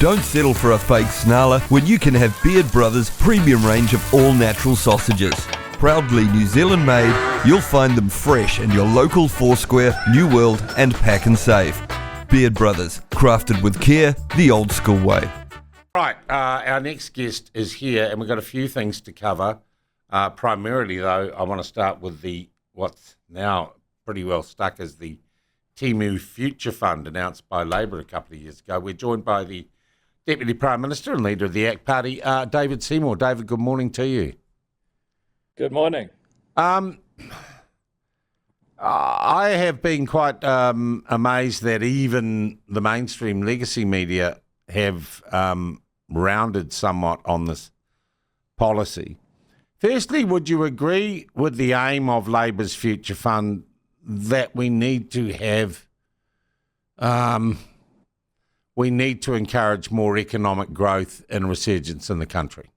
Don't settle for a fake snarler when you can have Beard Brothers' premium range of all-natural sausages. Proudly New Zealand made, you'll find them fresh in your local Foursquare, New World and Pack and Save. Beard Brothers, crafted with care, the old school way. Right, our next guest is here, and we've got a few things to cover. Primarily, though, I want to start with what's now pretty well stuck as the Seymour Future Fund announced by Labor a couple of years ago. We're joined by the Deputy Prime Minister and leader of the ACT Party, David Seymour. David, good morning to you. Good morning. I have been quite amazed that even the mainstream legacy media have rounded somewhat on this policy. Firstly, would you agree with the aim of Labor's Future Fund that we need to have, we need to encourage more economic growth and resurgence in the country?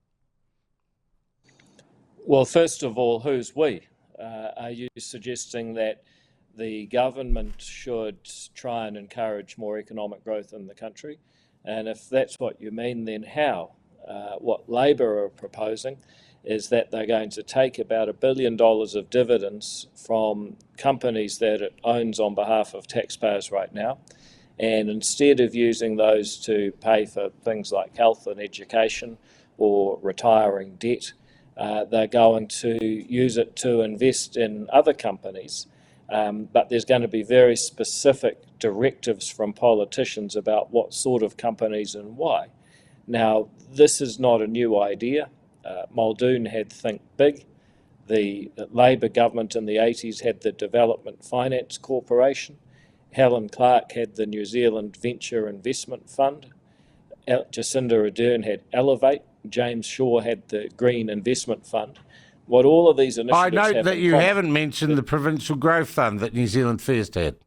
Well, first of all, who's we? Are you suggesting that the government should try and encourage more economic growth in the country? And if that's what you mean, then how? What Labor are proposing is that they're going to take about $1 billion of dividends from companies that it owns on behalf of taxpayers right now, and instead of using those to pay for things like health and education or retiring debt, they're going to use it to invest in other companies, but there's going to be very specific directives from politicians about what sort of companies and why. Now, this is not a new idea. Muldoon had Think Big. The Labor government in the 80s had the Development Finance Corporation. Helen Clark had the New Zealand Venture Investment Fund. Jacinda Ardern had Elevate. James Shaw had the Green Investment Fund. What all of these initiatives I note that you haven't mentioned the Provincial Growth Fund that New Zealand First had.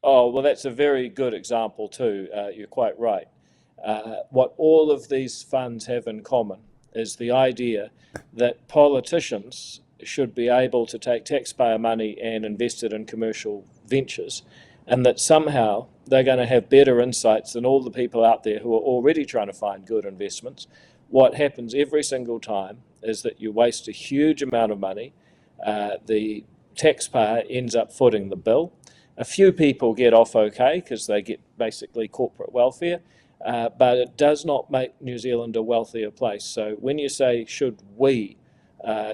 Oh, well, that's a very good example too. You're quite right. What all of these funds have in common is the idea that politicians should be able to take taxpayer money and invest it in commercial ventures, and that somehow they're going to have better insights than all the people out there who are already trying to find good investments. What happens every single time is that you waste a huge amount of money. The taxpayer ends up footing the bill. A few people get off okay because they get basically corporate welfare, but it does not make New Zealand a wealthier place. So when you say, should we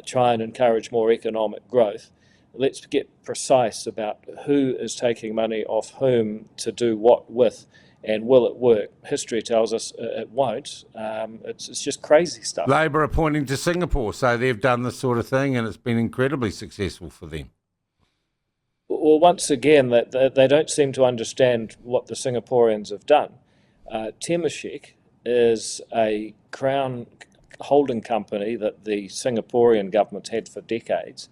try and encourage more economic growth, let's get precise about who is taking money off whom to do what with, and will it work? History tells us it won't. It's just crazy stuff. Labor are pointing to Singapore, so they've done this sort of thing and it's been incredibly successful for them. Well, once again, they don't seem to understand what the Singaporeans have done. Temasek is a crown holding company that the Singaporean government had for decades.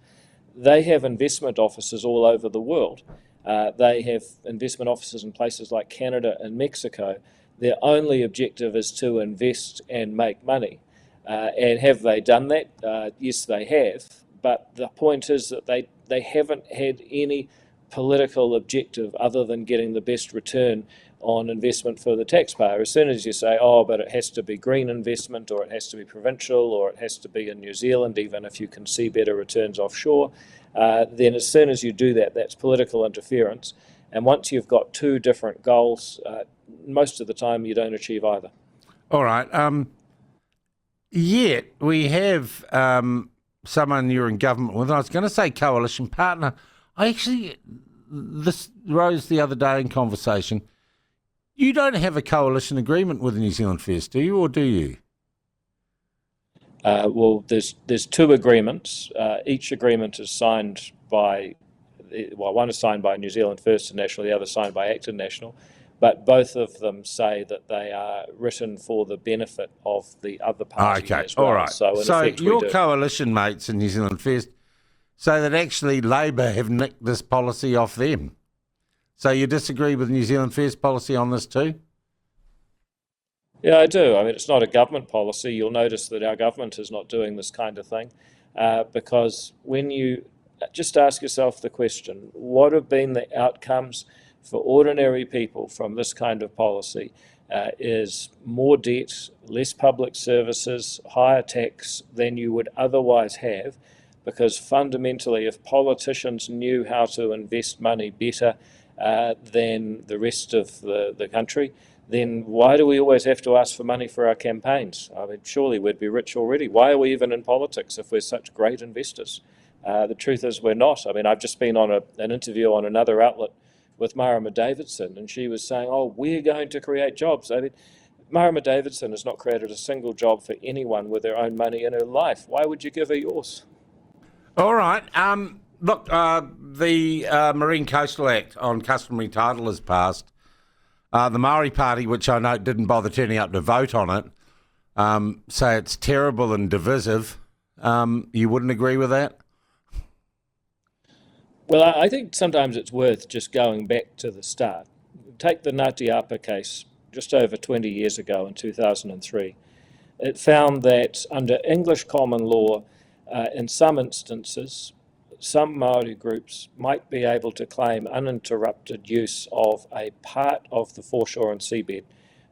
They have investment offices all over the world. They have investment offices in places like Canada and Mexico. Their only objective is to invest and make money. And have they done that? Yes, they have. But the point is that they haven't had any political objective other than getting the best return on investment for the taxpayer. As soon as you say, oh, but it has to be green investment, or it has to be provincial, or it has to be in New Zealand, even if you can see better returns offshore, then as soon as you do that, that's political interference. And once you've got two different goals, most of the time you don't achieve either. All right. Yet we have someone you're in government with, and I was going to say coalition partner. This rose the other day in conversation. You don't have a coalition agreement with New Zealand First, do you, or do you? Well, there's two agreements. Each agreement is signed by, one is signed by New Zealand First International, the other signed by ACT International, but both of them say that they are written for the benefit of the other party as well. All right. So your coalition mates in New Zealand First say that actually Labor have nicked this policy off them. So you disagree with New Zealand First policy on this too? Yeah, I do. I mean, it's not a government policy. You'll notice that our government is not doing this kind of thing because when you just ask yourself the question, what have been the outcomes for ordinary people from this kind of policy? is more debt, less public services, higher tax than you would otherwise have, because fundamentally, if politicians knew how to invest money better than the rest of the country, then why do we always have to ask for money for our campaigns? I mean, surely we'd be rich already. Why are we even in politics if we're such great investors? The truth is we're not. I mean, I've just been on an interview on another outlet with Marama Davidson, and she was saying, oh, we're going to create jobs. I mean, Marama Davidson has not created a single job for anyone with their own money in her life. Why would you give her yours? All right. Look, the Marine Coastal Act on customary title has passed. The Maori Party, which I know didn't bother turning up to vote on it, say it's terrible and divisive. You wouldn't agree with that? Well, I think sometimes it's worth just going back to the start. Take the Ngāti Apa case just over 20 years ago in 2003. It found that under English common law, in some instances, some Māori groups might be able to claim uninterrupted use of a part of the foreshore and seabed,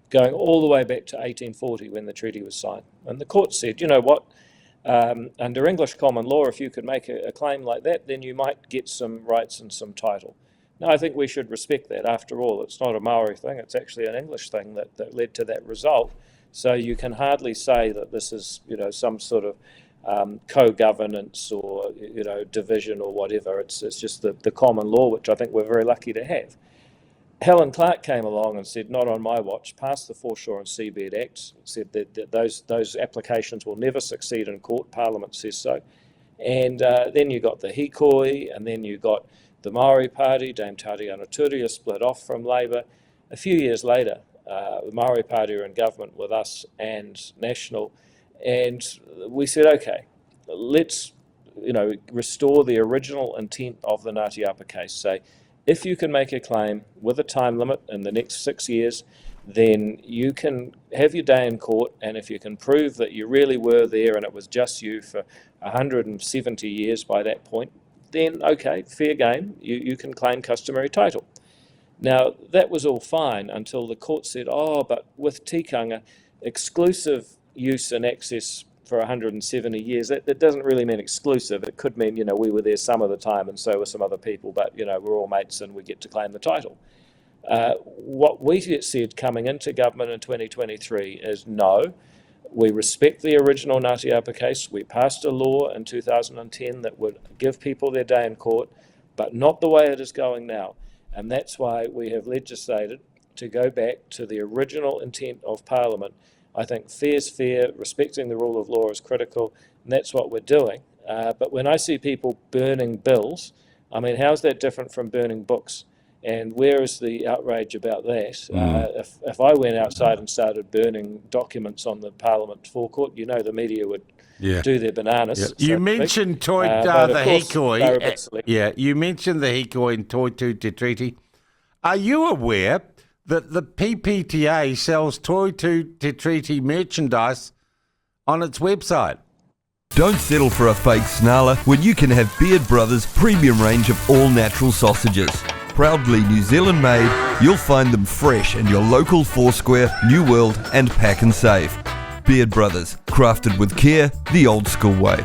going all the way back to 1840 when the treaty was signed. And the court said, you know what, under English common law, if you could make a claim like that, then you might get some rights and some title. Now, I think we should respect that. After all, it's not a Maori thing, it's actually an English thing that led to that result. So you can hardly say that this is, some sort of co-governance or division or whatever. It's just the common law, which I think we're very lucky to have. Helen Clark came along and said, not on my watch, passed the Foreshore and Seabed Act, said that those applications will never succeed in court, Parliament says so. And then you got the Hikoi, and then you got the Maori Party, Dame Tariana Turia split off from Labour. A few years later, the Maori Party are in government with us and National, and we said, okay, let's restore the original intent of the Ngāti Apa case. Say, if you can make a claim with a time limit in the next 6 years, then you can have your day in court, and if you can prove that you really were there and it was just you for 170 years by that point, then okay, fair game, you can claim customary title. Now, that was all fine until the court said, but with tikanga, exclusive use and access for 170 years, that doesn't really mean exclusive. It could mean, we were there some of the time and so were some other people, but, we're all mates and we get to claim the title. What we said coming into government in 2023 is no, we respect the original Ngāti Apa case. We passed a law in 2010 that would give people their day in court, but not the way it is going now. And that's why we have legislated to go back to the original intent of Parliament. I think fair's fair, respecting the rule of law is critical, and that's what we're doing. But when I see people burning bills, I mean, how's that different from burning books? And where is the outrage about that? If I went outside and started burning documents on the Parliament forecourt, the media would do their bananas. Yeah. You mentioned the Hikoi. You mentioned the Hikoi and Toitu Te Treaty. Are you aware that the PPTA sells Toitu Te Treaty merchandise on its website? Don't settle for a fake snarler when you can have Beard Brothers' premium range of all-natural sausages. Proudly New Zealand made, you'll find them fresh in your local Foursquare, New World and Pack and Save. Beard Brothers, crafted with care the old school way.